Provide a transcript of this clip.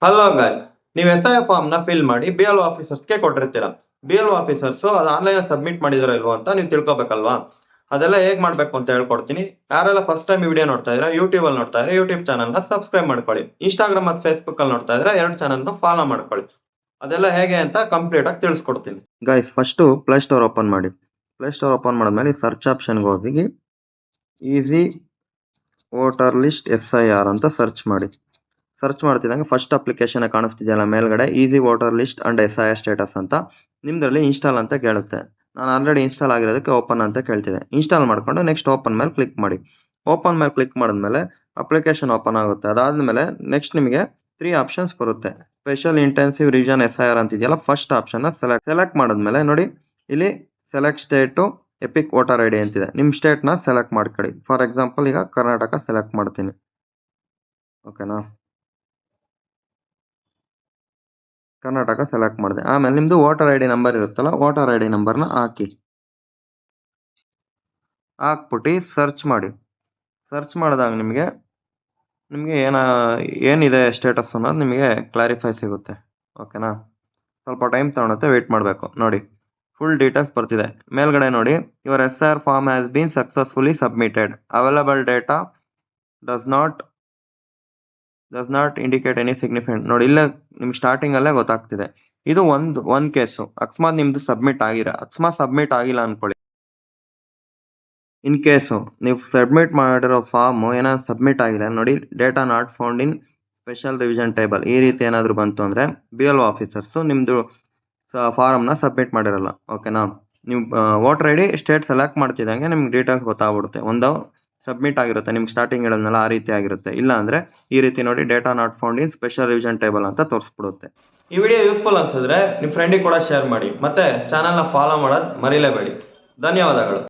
Hello guys, ನೀವು SIF form ನ fill ಮಾಡಿ BLO ಆಫೀಸರ್ಸ್ಗೆ ಕೊಟ್ಟಿರ್ತೀರಾ. BLO ಆಫೀಸರ್ಸ್ ಅದು ಆನ್ಲೈನ್ ಸಬ್ಮಿಟ್ ಮಾಡಿದಾರೋ ಇಲ್ವೋ ಅಂತ ನೀವು ತಿಳ್ಕೊಬೇಕಲ್ವಾ. ಅದೆಲ್ಲ ಹೇಗ್ ಮಾಡ್ಬೇಕು ಅಂತ ಹೇಳ್ಕೊಡ್ತೀನಿ. ಯಾರೆಲ್ಲ ಫಸ್ಟ್ ಟೈಮ್ ಈ ವಿಡಿಯೋ ನೋಡ್ತಾ ಇದ್ರೆ ಯೂಟ್ಯೂಬ್ ಅಲ್ಲಿ ನೋಡ್ತಾ ಇದ್ರೆ ಯೂಟ್ಯೂಬ್ ಚಾನಲ್ ನ ಸಬ್ಸ್ಕ್ರೈಬ್ ಮಾಡ್ಕೊಳ್ಳಿ. ಇನ್ಸ್ಟಾಗ್ರಾಮ್ ಮತ್ತು ಫೇಸ್ಬುಕ್ ಅಲ್ಲಿ ನೋಡ್ತಾ ಇದ್ರೆ ಎರಡು ಚಾನಲ್ ನ ಫಾಲೋ ಮಾಡ್ಕೊಳ್ಳಿ. ಅದೆಲ್ಲ ಹೇಗೆ ಅಂತ ಕಂಪ್ಲೀಟ್ ಆಗಿ ತಿಳಿಸ್ಕೊಡ್ತೀನಿ. Guys, first play store open ಮಾಡಿ. ಪ್ಲೇ ಸ್ಟೋರ್ ಓಪನ್ ಮಾಡಿದ್ಮೇಲೆ ಸರ್ಚ್ ಆಪ್ಷನ್ಗೆ ಹೋಗಿ ಈಸಿ ವೋಟರ್ ಲಿಸ್ಟ್ SIR ಅಂತ ಸರ್ಚ್ ಮಾಡಿ. ಸರ್ಚ್ ಮಾಡ್ತಿದ್ದಂಗೆ ಫಸ್ಟ್ ಅಪ್ಲಿಕೇಶನ್ ಕಾಣಿಸ್ತಿದೆಯಲ್ಲ ಮೇಲ್ಗಡೆ, easy voter list and SIR status ಅಂತ. ನಿಮ್ದ್ರಲ್ಲಿ ಇನ್ಸ್ಟಾಲ್ ಅಂತ ಕೇಳುತ್ತೆ. ನಾನು ಆಲ್ರೆಡಿ ಇನ್ಸ್ಟಾಲ್ ಆಗಿರೋದಕ್ಕೆ ಓಪನ್ ಅಂತ ಕೇಳ್ತಿದೆ. ಇನ್ಸ್ಟಾಲ್ ಮಾಡ್ಕೊಂಡು ನೆಕ್ಸ್ಟ್ ಓಪನ್ ಮೇಲೆ ಕ್ಲಿಕ್ ಮಾಡಿ. ಓಪನ್ ಮೇಲೆ ಕ್ಲಿಕ್ ಮಾಡಿದ್ಮೇಲೆ ಅಪ್ಲಿಕೇಶನ್ ಓಪನ್ ಆಗುತ್ತೆ. ಅದಾದ್ಮೇಲೆ ನೆಕ್ಸ್ಟ್ ನಿಮಗೆ 3 ಆಪ್ಷನ್ಸ್ ಬರುತ್ತೆ. ಸ್ಪೆಷಲ್ ಇಂಟೆನ್ಸಿವ್ ರಿವಿಷನ್ SIR ಅಂತಿದೆಯಲ್ಲ, ಫಸ್ಟ್ ಆಪ್ಷನ್ ಸೆಲೆಕ್ಟ್ ಮಾಡಿದ್ಮೇಲೆ ನೋಡಿ ಇಲ್ಲಿ select state epic voter ID ಅಂತಿದೆ. ನಿಮ್ಮ ಸ್ಟೇಟ್ನ ಸೆಲೆಕ್ಟ್ ಮಾಡ್ಕೊಳ್ಳಿ. ಫಾರ್ ಎಕ್ಸಾಂಪಲ್ ಈಗ ಕರ್ನಾಟಕ ಸೆಲೆಕ್ಟ್ ಮಾಡ್ತೀನಿ. ಓಕೆನಾ, ಕರ್ನಾಟಕ ಸೆಲೆಕ್ಟ್ ಮಾಡಿದೆ. ಆಮೇಲೆ ನಿಮ್ಮದು ವೋಟರ್ ID ನಂಬರ್ ಇರುತ್ತಲ್ಲ, ವೋಟರ್ ID ನಂಬರ್ನ ಹಾಕ್ಬಿಟ್ಟು ಸರ್ಚ್ ಮಾಡಿ. ಸರ್ಚ್ ಮಾಡಿದಾಗ ನಿಮಗೆ ಏನಿದೆ ಸ್ಟೇಟಸ್ ಅನ್ನೋದು ನಿಮಗೆ ಕ್ಲಾರಿಫೈ ಸಿಗುತ್ತೆ. ಓಕೆನಾ, ಸ್ವಲ್ಪ ಟೈಮ್ ತಗೊಳುತ್ತೆ, ವೆಯ್ಟ್ ಮಾಡಬೇಕು. ನೋಡಿ ಫುಲ್ ಡೀಟೇಲ್ಸ್ ಬರ್ತಿದೆ. ಮೇಲ್ಗಡೆ ನೋಡಿ, your SIR form has been successfully submitted, available data does not indicate any significant. ನೋಡಿ ಇಲ್ಲೇ ನಿಮ್ಗೆ ಸ್ಟಾರ್ಟಿಂಗ್ ಅಲ್ಲೇ ಗೊತ್ತಾಗ್ತಿದೆ. ಇದು ಒಂದು ಕೇಸು. ಅಕಸ್ಮಾತ್ ನಿಮ್ದು ಸಬ್ಮಿಟ್ ಆಗಿಲ್ಲ ಅನ್ಕೊಳ್ಳಿ. ಇನ್ ಕೇಸು ನೀವು ಸಬ್ಮಿಟ್ ಮಾಡಿರೋ ಫಾರ್ಮ್ ಏನಾದ್ರು ಸಬ್ಮಿಟ್ ಆಗಿದೆ ನೋಡಿ, data not found in special revision table, ಈ ರೀತಿ ಏನಾದ್ರು ಬಂತು ಅಂದ್ರೆ BLO ಆಫೀಸರ್ಸ್ ನಿಮ್ದು ಫಾರಮ್ನ ಸಬ್ಮಿಟ್ ಮಾಡಿರಲ್ಲ. ಓಕೆನಾ, ನೀವು ವೋಟರ್ ID ಸ್ಟೇಟ್ ಸೆಲೆಕ್ಟ್ ಮಾಡ್ತಿದ್ದಂಗೆ ನಿಮ್ಗೆ ಡೀಟೇಲ್ಸ್ ಗೊತ್ತಾಗ್ಬಿಡುತ್ತೆ. ಒಂದು ಸಬ್ಮಿಟ್ ಆಗಿರುತ್ತೆ, ನಿಮ್ಗೆ ಸ್ಟಾರ್ಟಿಂಗ್ ಹೇಳಿದ್ನಲ್ಲ ಆ ರೀತಿ ಆಗಿರುತ್ತೆ. ಇಲ್ಲ ಅಂದ್ರೆ ಈ ರೀತಿ ನೋಡಿ data not found in special revision table ಅಂತ ತೋರಿಸ್ಬಿಡುತ್ತೆ. ಈ ವಿಡಿಯೋ ಯೂಸ್ಫುಲ್ ಅನ್ಸಿದ್ರೆ ನಿಮ್ಮ ಫ್ರೆಂಡಿಗೆ ಕೂಡ ಶೇರ್ ಮಾಡಿ, ಮತ್ತೆ ಚಾನಲ್ನ ಫಾಲೋ ಮಾಡೋದು ಮರಿಲೇಬೇಡಿ. ಧನ್ಯವಾದಗಳು.